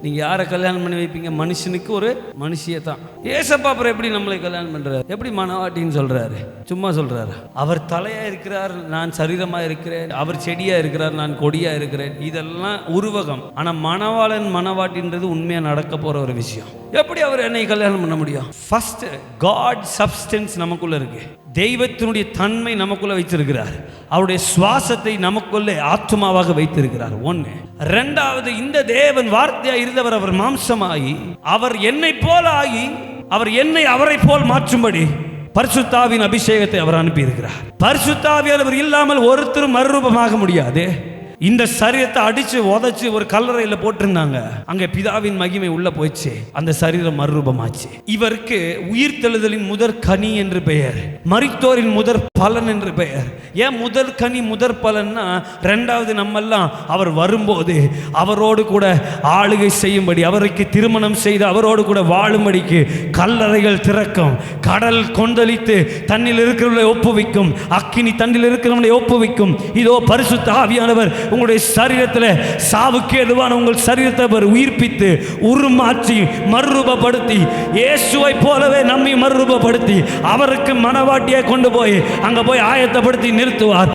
நீங்க யாரை கல்யாணம் பண்ணி வைப்பீங்க? மனுஷனுக்கு ஒரு மனுஷியை தான். ஏசப்பா அப்புறம் எப்படி நம்மளை கல்யாணம் பண்றாரு? எப்படி மனவாட்டின்னு சொல்றாரு? சும்மா சொல்றாரு. அவர் தலையா இருக்கிறார், நான் சரீரமா இருக்கிறேன். அவர் செடியா இருக்கிறார், நான் கொடியா இருக்கிறேன். இதெல்லாம் உருவகம். ஆனா மணவாளன் மனவாட்டின்றது உண்மையா நடக்க போற ஒரு விஷயம். எப்படி அவர் என்னை கல்யாணம் பண்ண முடியும்? ஃபர்ஸ்ட் காட் சப்ஸ்டன்ஸ் நமக்குள்ள இருக்கு. தெய்வத்தினுடைய தன்மை நமக்குள்ள வைத்திருக்கிறார். அவருடைய சுவாசத்தை நமக்குள்ளே ஆத்மாவாக வைத்திருக்கிறார். ஒன்று. இரண்டாவது, இந்த தேவன் வார்த்தையா இருந்தவர் அவர் மாம்சமாகி அவர் என்னை போல ஆகி அவர் என்னை அவரை போல் மாற்றும்படி பரிசுத்தாவின் அபிஷேகத்தை அவர் அனுப்பி இருக்கிறார். பரிசுத்தாவியானவர் இல்லாமல் ஒருத்தரும் மறுரூபமாக முடியாது. இந்த சரீரத்தை அடிச்சு உதைச்சு ஒரு கல்லறையில போட்டிருந்தாங்க. அங்க பிதாவின் மகிமை உள்ள போயிடுச்சு. அந்த சரீரம் மறுரூபமாச்சு. இவருக்கு உயிர்த்தெழுதலின் முதற் கனி என்று பெயர், மரித்தோரின் முதற் பலன் என்று பெயர். ஏன் முதற் கனி முதற் பலன்னா, ரெண்டாவது நம்மெல்லாம் அவர் வரும்போது அவரோடு கூட ஆளுகை செய்யும்படி, அவருக்கு திருமணம் செய்து அவரோடு கூட வாழும்படிக்கு கல்லறைகள் திறக்கும், கடல் கொந்தளித்து தண்ணில் இருக்கிறவர்களை ஒப்புவிக்கும், அக்கினி தண்ணில் இருக்கிறவர்களை ஒப்புவிக்கும். இதோ பரிசுத்த ஆவியானவர் உங்களுடைய சரீரத்தில் சாவுக்கு எதுவான உங்கள் சரீரத்தை அவர் உயிர்ப்பித்து உருமாற்றி மறுரூபப்படுத்தி இயேசுவை போலவே நம்மை மறுரூபப்படுத்தி அவருக்கு மனவாட்டியை கொண்டு போய் அங்க போய் ஆயத்தப்படுத்தி நிறுத்துவார்.